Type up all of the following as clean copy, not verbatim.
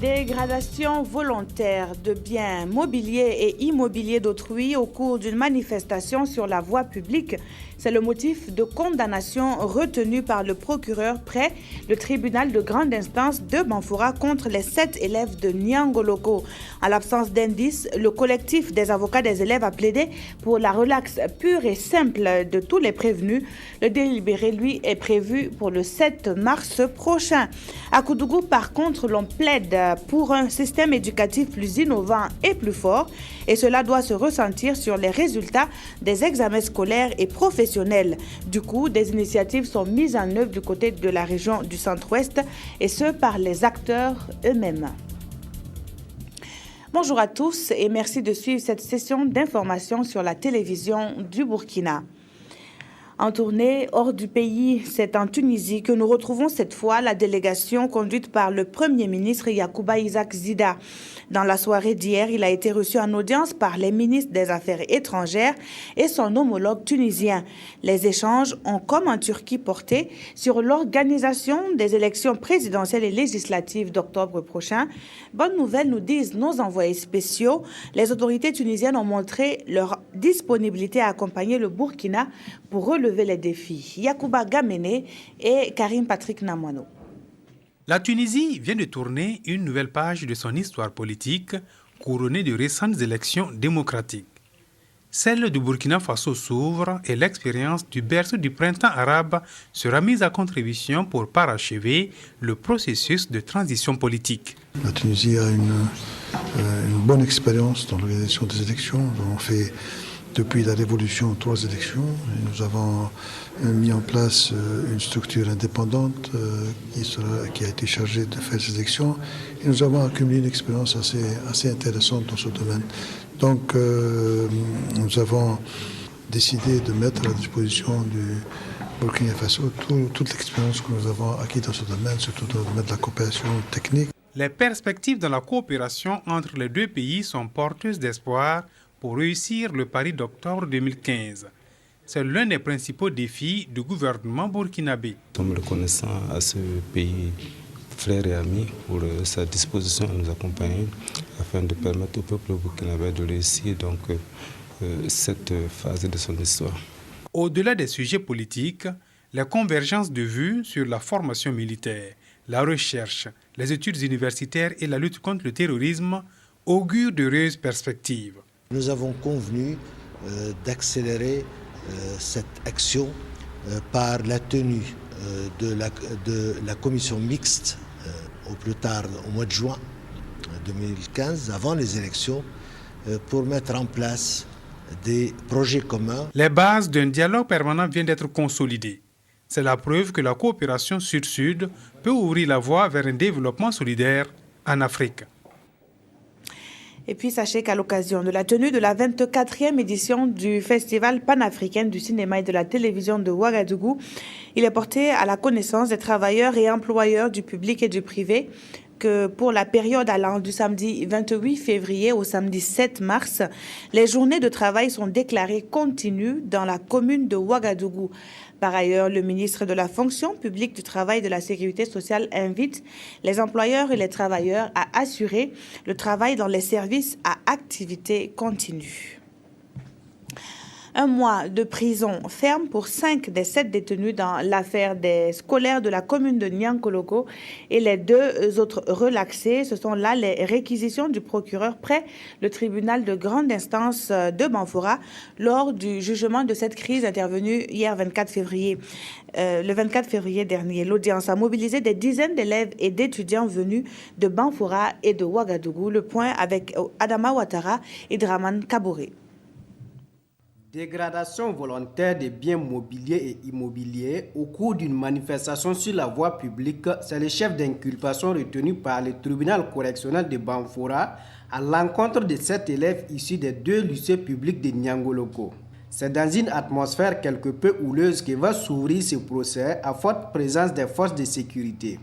Dégradation volontaire de biens mobiliers et immobiliers d'autrui au cours d'une manifestation sur la voie publique. C'est le motif de condamnation retenu par le procureur près le tribunal de grande instance de Banfoura contre les 7 élèves de Niangoloko. En l'absence d'indices, le collectif des avocats des élèves a plaidé pour la relaxe pure et simple de tous les prévenus. Le délibéré, lui, est prévu pour le 7 mars prochain. À Koudougou, par contre, l'on plaide pour un système éducatif plus innovant et plus fort, et cela doit se ressentir sur les résultats des examens scolaires et professionnels. Du coup, des initiatives sont mises en œuvre du côté de la région du Centre-Ouest, et ce par les acteurs eux-mêmes. Bonjour à tous et merci de suivre cette session d'information sur la télévision du Burkina. En tournée hors du pays, c'est en Tunisie que nous retrouvons cette fois la délégation conduite par le Premier ministre Yacouba Isaac Zida. Dans la soirée d'hier, il a été reçu en audience par les ministres des Affaires étrangères et son homologue tunisien. Les échanges ont, comme en Turquie, porté sur l'organisation des élections présidentielles et législatives d'octobre prochain. Bonne nouvelle, nous disent nos envoyés spéciaux. Les autorités tunisiennes ont montré leur disponibilité à accompagner le Burkina pour relever les défis. Yacouba Gamene et Karim Patrick Namouano. La Tunisie vient de tourner une nouvelle page de son histoire politique, couronnée de récentes élections démocratiques. Celle du Burkina Faso s'ouvre et l'expérience du berceau du printemps arabe sera mise à contribution pour parachever le processus de transition politique. La Tunisie a une bonne expérience dans l'organisation des élections. On fait depuis la Révolution 3 élections. Et nous avons mis en place une structure indépendante qui a été chargée de faire ces élections. Et nous avons accumulé une expérience assez intéressante dans ce domaine. Donc nous avons décidé de mettre à la disposition du Burkina Faso toute l'expérience que nous avons acquise dans ce domaine, surtout dans le domaine de la coopération technique. Les perspectives dans la coopération entre les deux pays sont porteuses d'espoir pour réussir le pari d'octobre 2015. C'est l'un des principaux défis du gouvernement burkinabé. Nous sommes reconnaissants à ce pays frère et ami pour sa disposition à nous accompagner afin de permettre au peuple burkinabé de réussir cette phase de son histoire. Au-delà des sujets politiques, les convergences de vues sur la formation militaire, la recherche, les études universitaires et la lutte contre le terrorisme augurent d'heureuses perspectives. Nous avons convenu d'accélérer cette action par la tenue de la commission mixte au plus tard au mois de juin 2015, avant les élections, pour mettre en place des projets communs. Les bases d'un dialogue permanent viennent d'être consolidées. C'est la preuve que la coopération sud-sud peut ouvrir la voie vers un développement solidaire en Afrique. Et puis sachez qu'à l'occasion de la tenue de la 24e édition du Festival panafricain du cinéma et de la télévision de Ouagadougou, il est porté à la connaissance des travailleurs et employeurs du public et du privé que pour la période allant du samedi 28 février au samedi 7 mars, les journées de travail sont déclarées continues dans la commune de Ouagadougou. Par ailleurs, le ministre de la Fonction publique, du Travail et de la Sécurité sociale invite les employeurs et les travailleurs à assurer le travail dans les services à activité continue. 1 mois de prison ferme pour 5 des 7 détenus dans l'affaire des scolaires de la commune de Niangoloko et les 2 autres relaxés. Ce sont là les réquisitions du procureur près le tribunal de grande instance de Banfoura lors du jugement de cette crise intervenue hier 24 février. Le 24 février dernier, l'audience a mobilisé des dizaines d'élèves et d'étudiants venus de Banfoura et de Ouagadougou. Le point avec Adama Ouattara et Draman Kabouré. Dégradation volontaire des biens mobiliers et immobiliers au cours d'une manifestation sur la voie publique, c'est le chef d'inculpation retenu par le tribunal correctionnel de Banfoura à l'encontre de 7 élèves issus des 2 lycées publics de Niangoloko. C'est dans une atmosphère quelque peu houleuse que va s'ouvrir ce procès à forte présence des forces de sécurité.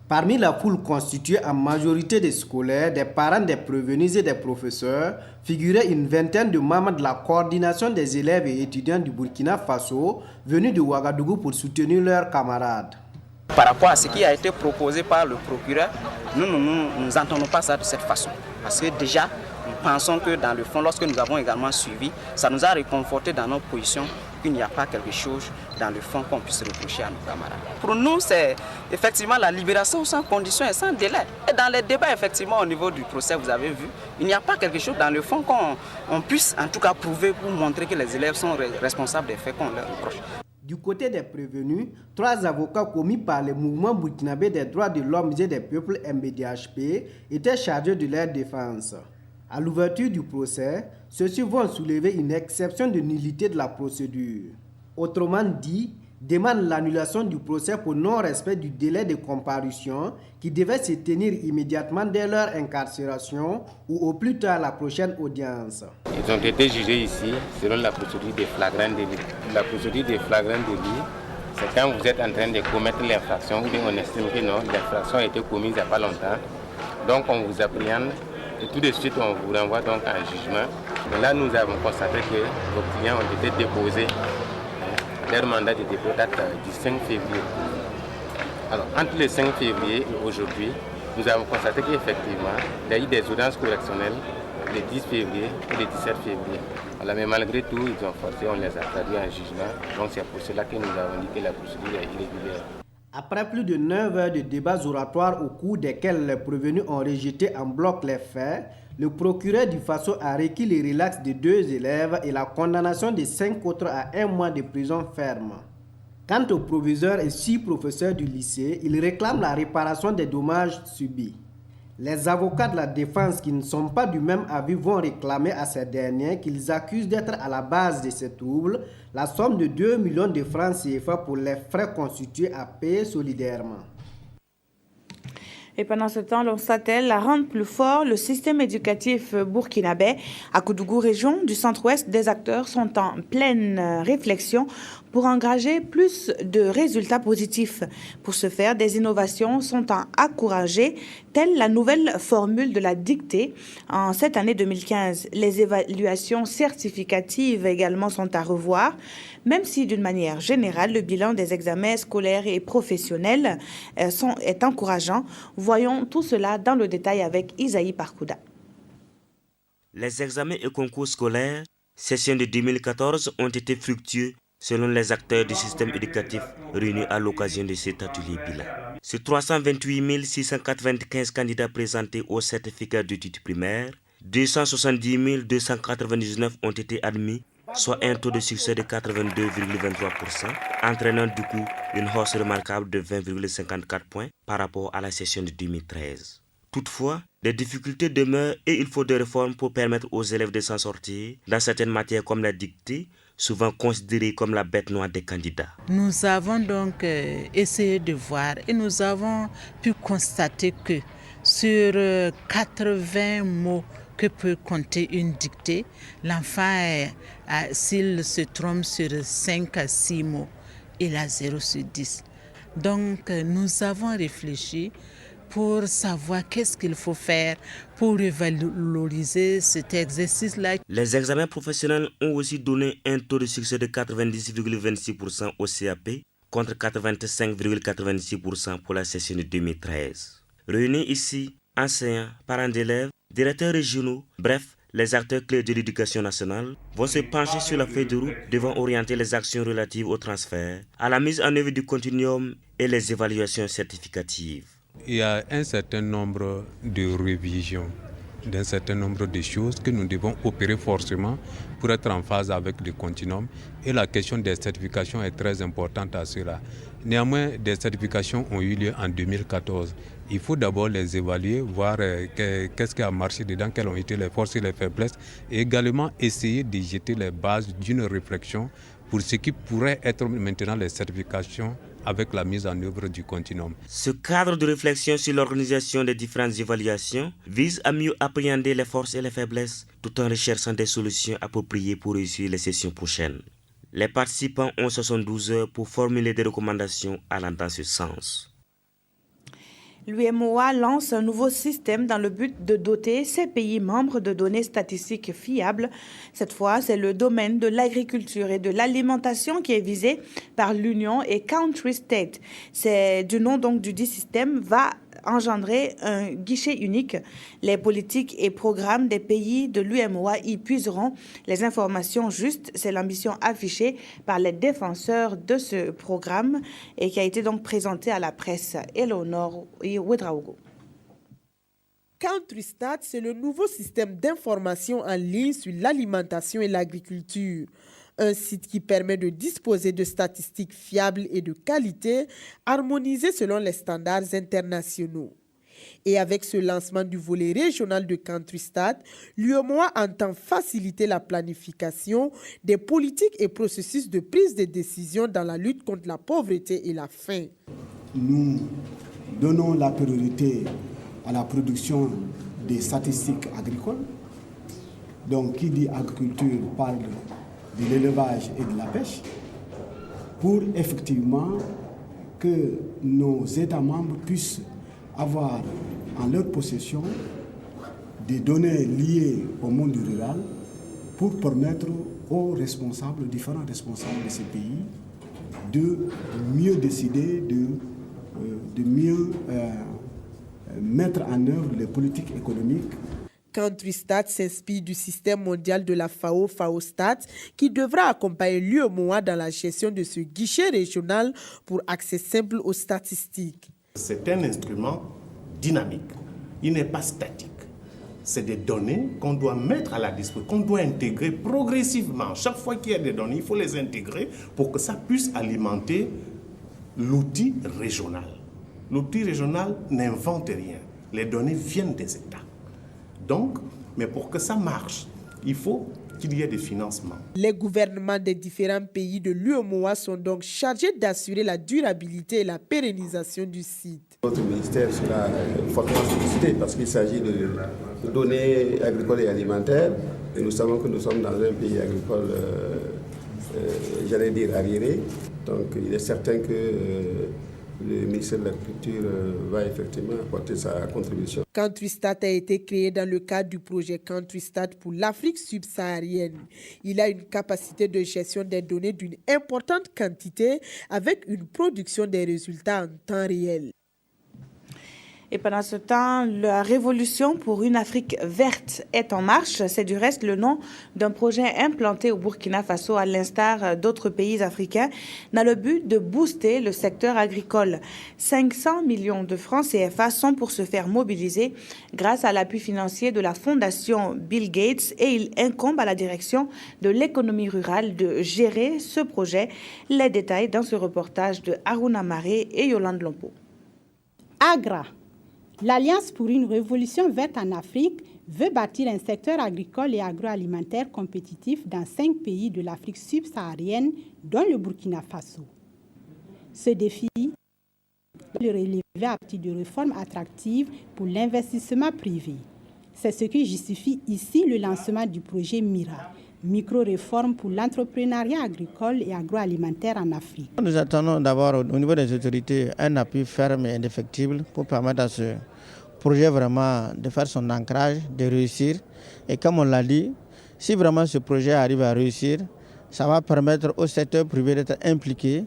Parmi la foule constituée en majorité des scolaires, des parents des prévenus et des professeurs, figurait une vingtaine de membres de la coordination des élèves et étudiants du Burkina Faso venus de Ouagadougou pour soutenir leurs camarades. Par rapport à ce qui a été proposé par le procureur, nous n'entendons pas ça de cette façon. Parce que déjà, nous pensons que dans le fond, lorsque nous avons également suivi, ça nous a réconforté dans notre position qu'il n'y a pas quelque chose dans le fond qu'on puisse reprocher à nos camarades. Pour nous, c'est effectivement la libération sans condition et sans délai. Et dans les débats, effectivement, au niveau du procès, vous avez vu, il n'y a pas quelque chose dans le fond qu'on puisse en tout cas prouver pour montrer que les élèves sont responsables des faits qu'on leur reproche. Du côté des prévenus, 3 avocats commis par le mouvement burkinabé des droits de l'homme et des peuples MBDHP étaient chargés de leur défense. À l'ouverture du procès, ceux-ci vont soulever une exception de nullité de la procédure. Autrement dit, demandent l'annulation du procès pour non-respect du délai de comparution qui devait se tenir immédiatement dès leur incarcération ou au plus tard la prochaine audience. Ils ont été jugés ici selon la procédure des flagrants délits. La procédure des flagrants délits, c'est quand vous êtes en train de commettre l'infraction ou bien on estime que non, l'infraction a été commise il n'y a pas longtemps. Donc on vous appréhende et tout de suite on vous renvoie donc en jugement. Et là nous avons constaté que vos clients ont été déposés. Leur mandat de dépôt date du 5 février. Alors, entre le 5 février et aujourd'hui, nous avons constaté qu'effectivement, il y a eu des audiences correctionnelles le 10 février et le 17 février. Alors, mais malgré tout, ils ont forcé, on les a traduits en jugement. Donc, c'est pour cela que nous avons dit que la procédure est irrégulière. Après plus de 9 heures de débats oratoires au cours desquels les prévenus ont rejeté en bloc les faits, le procureur du Faso a requis le relax de 2 élèves et la condamnation de 5 autres à 1 mois de prison ferme. Quant aux proviseurs et 6 professeurs du lycée, ils réclament la réparation des dommages subis. Les avocats de la défense qui ne sont pas du même avis vont réclamer à ces derniers qu'ils accusent d'être à la base de ces troubles la somme de 2 millions de francs CFA pour les frais constitués à payer solidairement. Et pendant ce temps, l'on s'attelle à rendre plus fort le système éducatif burkinabé. À Koudougou, région du centre-ouest, des acteurs sont en pleine réflexion pour engager plus de résultats positifs. Pour ce faire, des innovations sont encouragées, telle la nouvelle formule de la dictée en cette année 2015. Les évaluations certificatives également sont à revoir, même si d'une manière générale, le bilan des examens scolaires et professionnels est encourageant. Voyons tout cela dans le détail avec Isaïe Parkouda. Les examens et concours scolaires, session de 2014, ont été fructueux selon les acteurs du système éducatif réunis à l'occasion de cet atelier bilan. Sur 328 695 candidats présentés au certificat d'études primaires, 270 299 ont été admis, soit un taux de succès de 82,23%, entraînant du coup une hausse remarquable de 20,54 points par rapport à la session de 2013. Toutefois, des difficultés demeurent et il faut des réformes pour permettre aux élèves de s'en sortir dans certaines matières comme la dictée, souvent considérée comme la bête noire des candidats. Nous avons donc essayé de voir et nous avons pu constater que sur 80 mots que peut compter une dictée, l'enfant, s'il se trompe sur 5 à 6 mots, il a 0 sur 10. Donc nous avons réfléchi pour savoir qu'est-ce qu'il faut faire pour revaloriser cet exercice-là. Les examens professionnels ont aussi donné un taux de succès de 90,26% au CAP contre 85,86% pour la session de 2013. Réunis ici, enseignants, parents d'élèves, directeurs régionaux, bref, les acteurs clés de l'éducation nationale vont se pencher sur la feuille de route devant orienter les actions relatives au transfert, à la mise en œuvre du continuum et les évaluations certificatives. Il y a un certain nombre de révisions d'un certain nombre de choses que nous devons opérer forcément pour être en phase avec le continuum. Et la question des certifications est très importante à cela. Néanmoins, des certifications ont eu lieu en 2014. Il faut d'abord les évaluer, voir qu'est-ce qui a marché dedans, quelles ont été les forces et les faiblesses, et également essayer de jeter les bases d'une réflexion pour ce qui pourrait être maintenant les certifications avec la mise en œuvre du continuum. Ce cadre de réflexion sur l'organisation des différentes évaluations vise à mieux appréhender les forces et les faiblesses tout en recherchant des solutions appropriées pour réussir les sessions prochaines. Les participants ont 72 heures pour formuler des recommandations allant dans ce sens. L'UEMOA lance un nouveau système dans le but de doter ces pays membres de données statistiques fiables. Cette fois, c'est le domaine de l'agriculture et de l'alimentation qui est visé par l'Union et Country State. C'est du nom donc du dit système va engendrer un guichet unique. Les politiques et programmes des pays de l'UEMOA y puiseront les informations justes. C'est l'ambition affichée par les défenseurs de ce programme et qui a été donc présenté à la presse. Eleonore Ouedraogo. CountryStat, c'est le nouveau système d'information en ligne sur l'alimentation et l'agriculture. Un site qui permet de disposer de statistiques fiables et de qualité, harmonisées selon les standards internationaux. Et avec ce lancement du volet régional de CountryStat, l'UEMOA entend faciliter la planification des politiques et processus de prise de décision dans la lutte contre la pauvreté et la faim. Nous donnons la priorité à la production des statistiques agricoles. Donc, qui dit agriculture parle de l'élevage et de la pêche, pour effectivement que nos États membres puissent avoir en leur possession des données liées au monde rural pour permettre aux responsables, différents responsables de ces pays, de mieux décider, de mieux mettre en œuvre les politiques économiques. CountryStat s'inspire du système mondial de la FAO, FAOStat, qui devra accompagner l'UEMOA dans la gestion de ce guichet régional pour accès simple aux statistiques. C'est un instrument dynamique, il n'est pas statique. C'est des données qu'on doit mettre à la disposition, qu'on doit intégrer progressivement. Chaque fois qu'il y a des données, il faut les intégrer pour que ça puisse alimenter l'outil régional. L'outil régional n'invente rien. Les données viennent des États. Donc, mais pour que ça marche, il faut qu'il y ait des financements. Les gouvernements des différents pays de l'UEMOA sont donc chargés d'assurer la durabilité et la pérennisation du site. Notre ministère sera fortement sollicité parce qu'il s'agit de données agricoles et alimentaires. Et nous savons que nous sommes dans un pays agricole, j'allais dire arriéré. Donc il est certain que le ministère de l'Agriculture va effectivement apporter sa contribution. CountryStat a été créé dans le cadre du projet CountryStat pour l'Afrique subsaharienne. Il a une capacité de gestion des données d'une importante quantité avec une production des résultats en temps réel. Et pendant ce temps, la révolution pour une Afrique verte est en marche. C'est du reste le nom d'un projet implanté au Burkina Faso, à l'instar d'autres pays africains, dans le but de booster le secteur agricole. 500 millions de francs CFA sont pour se faire mobiliser grâce à l'appui financier de la fondation Bill Gates et il incombe à la direction de l'économie rurale de gérer ce projet. Les détails dans ce reportage de Aruna Maré et Yolande Lompo. Agra. L'Alliance pour une révolution verte en Afrique veut bâtir un secteur agricole et agroalimentaire compétitif dans 5 pays de l'Afrique subsaharienne, dont le Burkina Faso. Ce défi est le relever à partir de réformes attractives pour l'investissement privé. C'est ce qui justifie ici le lancement du projet MIRA, micro-réforme pour l'entrepreneuriat agricole et agroalimentaire en Afrique. Nous attendons d'avoir au niveau des autorités un appui ferme et indéfectible pour permettre à ce projet vraiment de faire son ancrage, de réussir. Et comme on l'a dit, si vraiment ce projet arrive à réussir, ça va permettre au secteur privé d'être impliqué,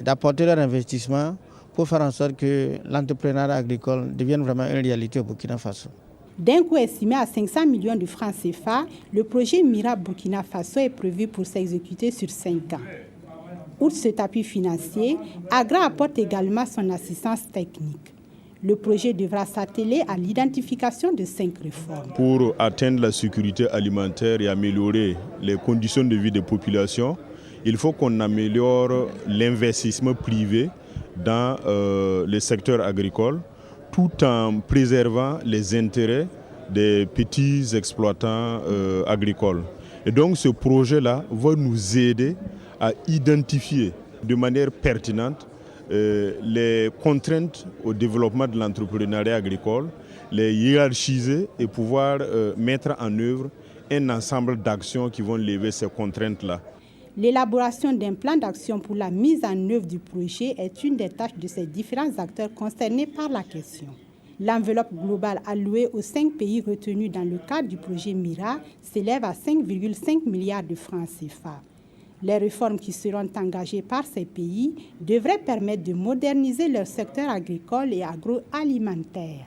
d'apporter leur investissement pour faire en sorte que l'entrepreneuriat agricole devienne vraiment une réalité au Burkina Faso. D'un coût estimé à 500 millions de francs CFA, le projet MIRA Burkina Faso est prévu pour s'exécuter sur 5 ans. Outre cet appui financier, Agra apporte également son assistance technique. Le projet devra s'atteler à l'identification de 5 réformes. Pour atteindre la sécurité alimentaire et améliorer les conditions de vie des populations, il faut qu'on améliore l'investissement privé dans le secteur agricole, tout en préservant les intérêts des petits exploitants agricoles. Et donc ce projet-là va nous aider à identifier de manière pertinente les contraintes au développement de l'entrepreneuriat agricole, les hiérarchiser et pouvoir mettre en œuvre un ensemble d'actions qui vont lever ces contraintes-là. L'élaboration d'un plan d'action pour la mise en œuvre du projet est une des tâches de ces différents acteurs concernés par la question. L'enveloppe globale allouée aux 5 pays retenus dans le cadre du projet MIRA s'élève à 5,5 milliards de francs CFA. Les réformes qui seront engagées par ces pays devraient permettre de moderniser leur secteur agricole et agroalimentaire.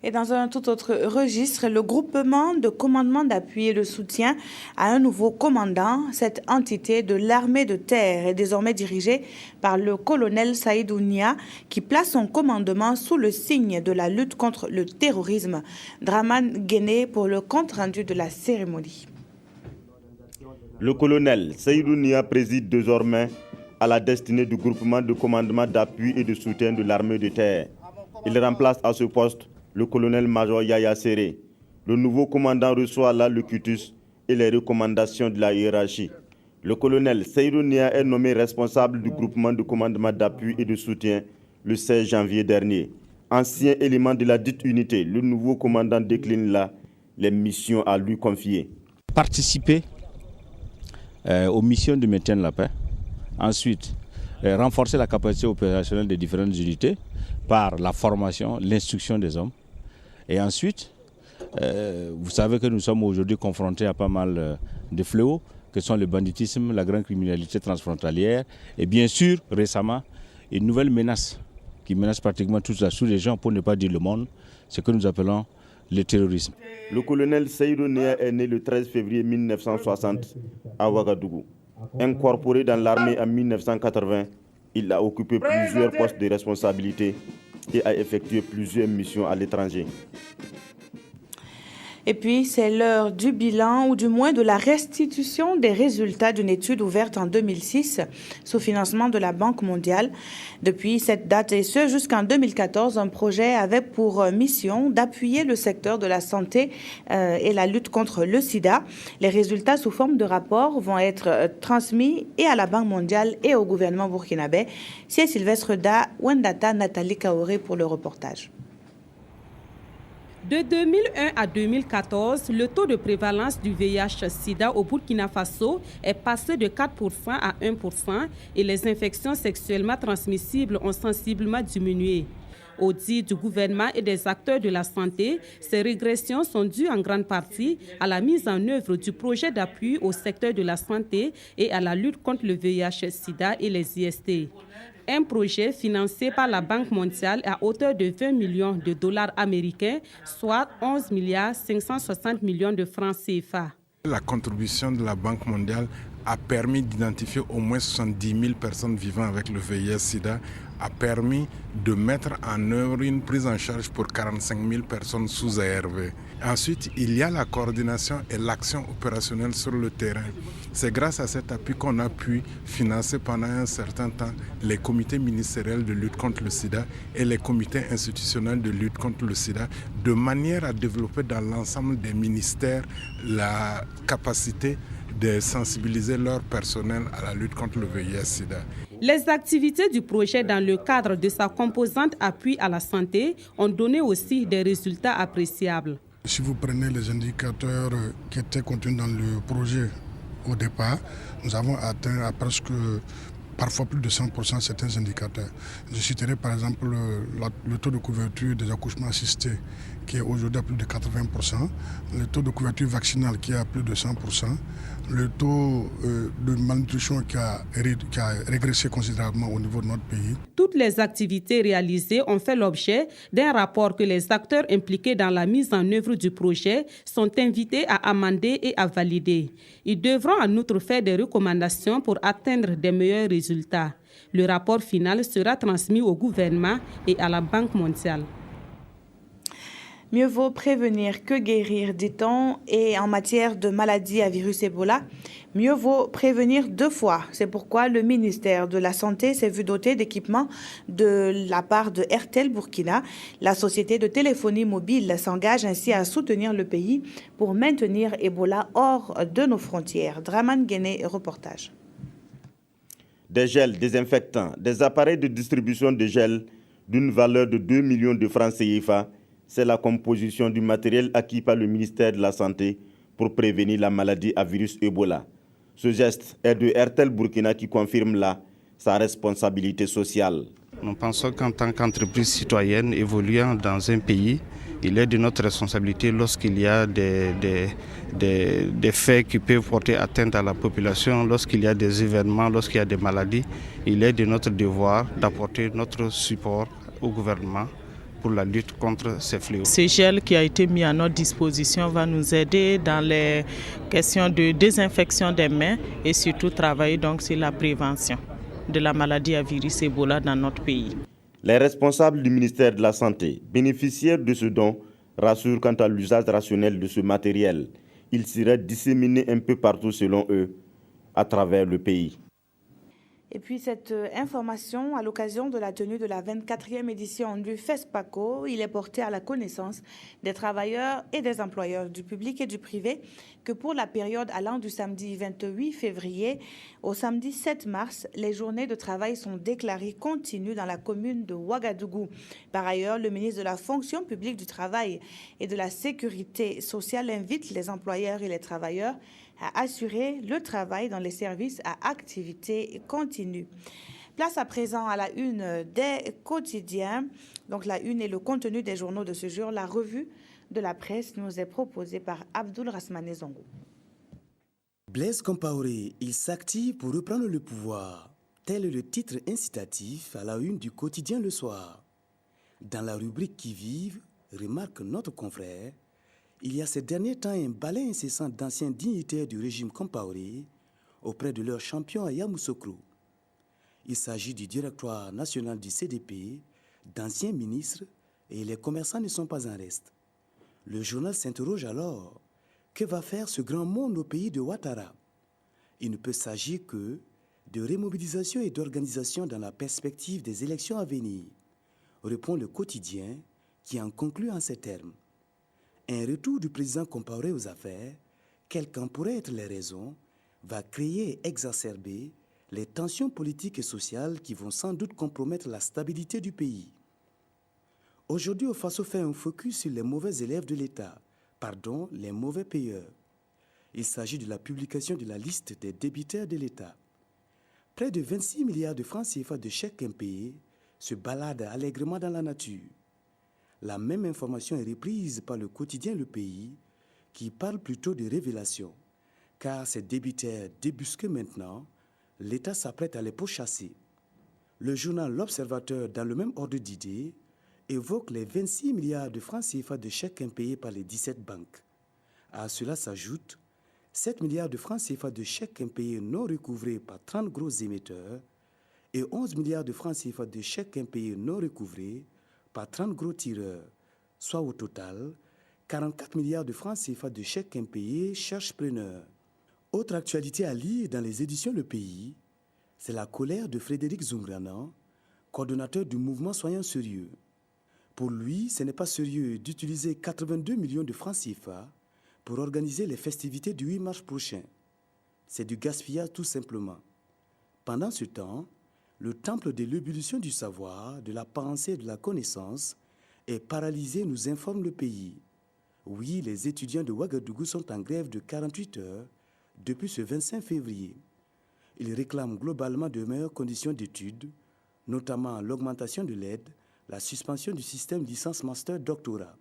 Et dans un tout autre registre, le groupement de commandement d'appui et de soutien a un nouveau commandant. Cette entité de l'armée de terre est désormais dirigée par le colonel Saïdou Nia, qui place son commandement sous le signe de la lutte contre le terrorisme. Draman Guéné pour le compte-rendu de la cérémonie. Le colonel Saïdou Nia préside désormais à la destinée du groupement de commandement d'appui et de soutien de l'armée de terre. Il remplace à ce poste le colonel-major Yaya Seré. Le nouveau commandant reçoit là le quitus et les recommandations de la hiérarchie. Le colonel Saïdou Nia est nommé responsable du groupement de commandement d'appui et de soutien le 16 janvier dernier. Ancien élément de la dite unité, le nouveau commandant décline là les missions à lui confiées. Participer aux missions de maintien de la paix. Ensuite, renforcer la capacité opérationnelle des différentes unités par la formation, l'instruction des hommes. Et ensuite, vous savez que nous sommes aujourd'hui confrontés à pas mal de fléaux, que sont le banditisme, la grande criminalité transfrontalière et bien sûr, récemment, une nouvelle menace qui menace pratiquement toute la sous-région, pour ne pas dire le monde, ce que nous appelons le terrorisme. Le colonel Saïdou Nia est né le 13 février 1960 à Ouagadougou. Incorporé dans l'armée en 1980, il a occupé plusieurs postes de responsabilité et a effectué plusieurs missions à l'étranger. Et puis, c'est l'heure du bilan, ou du moins de la restitution des résultats d'une étude ouverte en 2006 sous financement de la Banque mondiale. Depuis cette date et ce jusqu'en 2014, un projet avait pour mission d'appuyer le secteur de la santé et la lutte contre le sida. Les résultats sous forme de rapport vont être transmis et à la Banque mondiale et au gouvernement burkinabé. C'est Sylvestre Da, Wendata, Nathalie Kaoré pour le reportage. De 2001 à 2014, le taux de prévalence du VIH-Sida au Burkina Faso est passé de 4% à 1% et les infections sexuellement transmissibles ont sensiblement diminué. Au dit du gouvernement et des acteurs de la santé, ces régressions sont dues en grande partie à la mise en œuvre du projet d'appui au secteur de la santé et à la lutte contre le VIH-Sida et les IST. Un projet financé par la Banque mondiale à hauteur de 20 millions de dollars américains, soit 11 milliards 560 millions de francs CFA. La contribution de la Banque mondiale a permis d'identifier au moins 70 000 personnes vivant avec le VIH-Sida, a permis de mettre en œuvre une prise en charge pour 45 000 personnes sous ARV. Ensuite, il y a la coordination et l'action opérationnelle sur le terrain. C'est grâce à cet appui qu'on a pu financer pendant un certain temps les comités ministériels de lutte contre le sida et les comités institutionnels de lutte contre le sida, de manière à développer dans l'ensemble des ministères la capacité de sensibiliser leur personnel à la lutte contre le VIH-Sida. Les activités du projet dans le cadre de sa composante appui à la santé ont donné aussi des résultats appréciables. Si vous prenez les indicateurs qui étaient contenus dans le projet au départ, nous avons atteint à presque parfois plus de 100% certains indicateurs. Je citerai par exemple le taux de couverture des accouchements assistés qui est aujourd'hui à plus de 80%, le taux de couverture vaccinale qui est à plus de 100%, le taux de malnutrition qui a régressé considérablement au niveau de notre pays. Toutes les activités réalisées ont fait l'objet d'un rapport que les acteurs impliqués dans la mise en œuvre du projet sont invités à amender et à valider. Ils devront en outre faire des recommandations pour atteindre des meilleurs résultats. Le rapport final sera transmis au gouvernement et à la Banque mondiale. Mieux vaut prévenir que guérir, dit-on, et en matière de maladies à virus Ebola, mieux vaut prévenir 2 fois. C'est pourquoi le ministère de la Santé s'est vu doter d'équipements de la part de RTL Burkina. La société de téléphonie mobile s'engage ainsi à soutenir le pays pour maintenir Ebola hors de nos frontières. Draman Guéné, reportage. Des gels désinfectants, des appareils de distribution de gel d'une valeur de 2 millions de francs CFA, c'est la composition du matériel acquis par le ministère de la Santé pour prévenir la maladie à virus Ebola. Ce geste est de RTL Burkina qui confirme là sa responsabilité sociale. Nous pensons qu'en tant qu'entreprise citoyenne évoluant dans un pays, il est de notre responsabilité lorsqu'il y a des faits qui peuvent porter atteinte à la population, lorsqu'il y a des événements, lorsqu'il y a des maladies, il est de notre devoir d'apporter notre support au gouvernement pour la lutte contre ces fléaux. Ce gel qui a été mis à notre disposition va nous aider dans les questions de désinfection des mains et surtout travailler donc sur la prévention de la maladie à virus Ebola dans notre pays. Les responsables du ministère de la Santé, bénéficiaires de ce don, rassurent quant à l'usage rationnel de ce matériel. Il serait disséminé un peu partout selon eux, à travers le pays. Et puis cette information, à l'occasion de la tenue de la 24e édition du FESPACO, il est porté à la connaissance des travailleurs et des employeurs du public et du privé que pour la période allant du samedi 28 février au samedi 7 mars, les journées de travail sont déclarées continues dans la commune de Ouagadougou. Par ailleurs, le ministre de la Fonction publique du Travail et de la Sécurité sociale invite les employeurs et les travailleurs à assurer le travail dans les services à activité continue. Place à présent à la une des quotidiens. Donc la une et le contenu des journaux de ce jour. La revue de la presse nous est proposée par Abdoul Rasmane Zongo. Blaise Compaoré, il s'active pour reprendre le pouvoir. Tel est le titre incitatif à la une du quotidien Le Soir. Dans la rubrique Qui vive, remarque notre confrère, il y a ces derniers temps un balai incessant d'anciens dignitaires du régime Compaoré auprès de leur champion à Yamoussoukro. Il s'agit du directoire national du CDP, d'anciens ministres, et les commerçants ne sont pas en reste. Le journal s'interroge alors, que va faire ce grand monde au pays de Ouattara? Il ne peut s'agir que de remobilisation et d'organisation dans la perspective des élections à venir, répond le quotidien qui en conclut en ces termes. Un retour du président Compaoré aux affaires, quelles qu'en pourraient être les raisons, va créer et exacerber les tensions politiques et sociales qui vont sans doute compromettre la stabilité du pays. Aujourd'hui, OFASO fait un focus sur les mauvais élèves de l'État, les mauvais payeurs. Il s'agit de la publication de la liste des débiteurs de l'État. Près de 26 milliards de francs CFA de chèques impayés se baladent allègrement dans la nature. La même information est reprise par le quotidien Le Pays, qui parle plutôt de révélation, car ces débiteurs débusqués maintenant, l'État s'apprête à les pourchasser. Le journal L'Observateur, dans le même ordre d'idées, évoque les 26 milliards de francs CFA de chèques impayés par les 17 banques. À cela s'ajoutent 7 milliards de francs CFA de chèques impayés non recouvrés par 30 gros émetteurs et 11 milliards de francs CFA de chèques impayés non recouvrés par 30 gros tireurs, soit au total 44 milliards de francs CFA de chèques impayés cherche-preneurs. Autre actualité à lire dans les éditions Le Pays, c'est la colère de Frédéric Zoungrana, coordonnateur du mouvement Soyons Sérieux. Pour lui, ce n'est pas sérieux d'utiliser 82 millions de francs CFA pour organiser les festivités du 8 mars prochain. C'est du gaspillage tout simplement. Pendant ce temps, le temple de l'ébullition du savoir, de la pensée et de la connaissance est paralysé, nous informe Le Pays. Oui, les étudiants de Ouagadougou sont en grève de 48 heures depuis ce 25 février. Ils réclament globalement de meilleures conditions d'études, notamment l'augmentation de l'aide, la suspension du système licence-master-doctorat.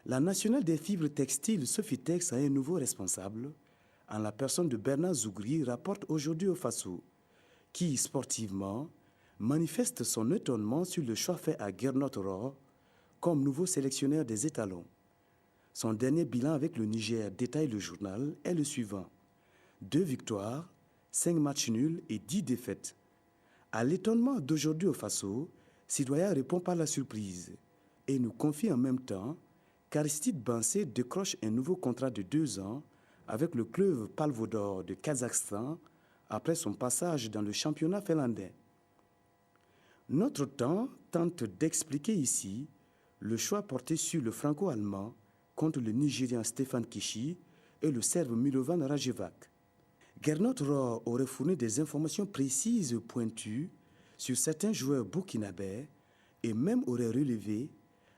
La nationale des fibres textiles, Sofitex, a un nouveau responsable, en la personne de Bernard Zougri, rapporte aujourd'hui au FASO, qui, sportivement, manifeste son étonnement sur le choix fait à Gernot Rohr comme nouveau sélectionneur des étalons. Son dernier bilan avec le Niger, détaille le journal, est le suivant. 2 victoires, 5 matchs nuls et 10 défaites. À l'étonnement d'aujourd'hui au FASO, Sidoya répond par la surprise et nous confie en même temps qu'Aristide Bansé décroche un nouveau contrat de 2 ans avec le club Palvodor de Kazakhstan après son passage dans le championnat finlandais. Notre temps tente d'expliquer ici le choix porté sur le franco-allemand contre le Nigérien Stéphane Kishi et le Serbe Milovan Rajevac. Gernot Rohr aurait fourni des informations précises et pointues sur certains joueurs burkinabés et même aurait relevé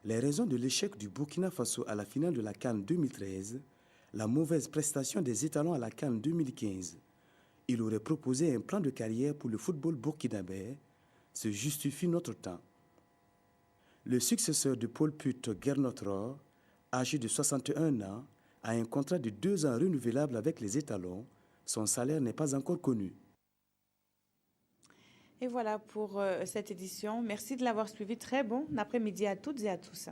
les raisons de l'échec du Burkina Faso à la finale de la CAN 2013, la mauvaise prestation des étalons à la CAN 2015. Il aurait proposé un plan de carrière pour le football burkinabé, se justifie notre temps. Le successeur de Paul Put, Gernot Rohr, âgé de 61 ans, a un contrat de 2 ans renouvelable avec les étalons. Son salaire n'est pas encore connu. Et voilà pour cette édition. Merci de l'avoir suivi. Très bon après-midi à toutes et à tous.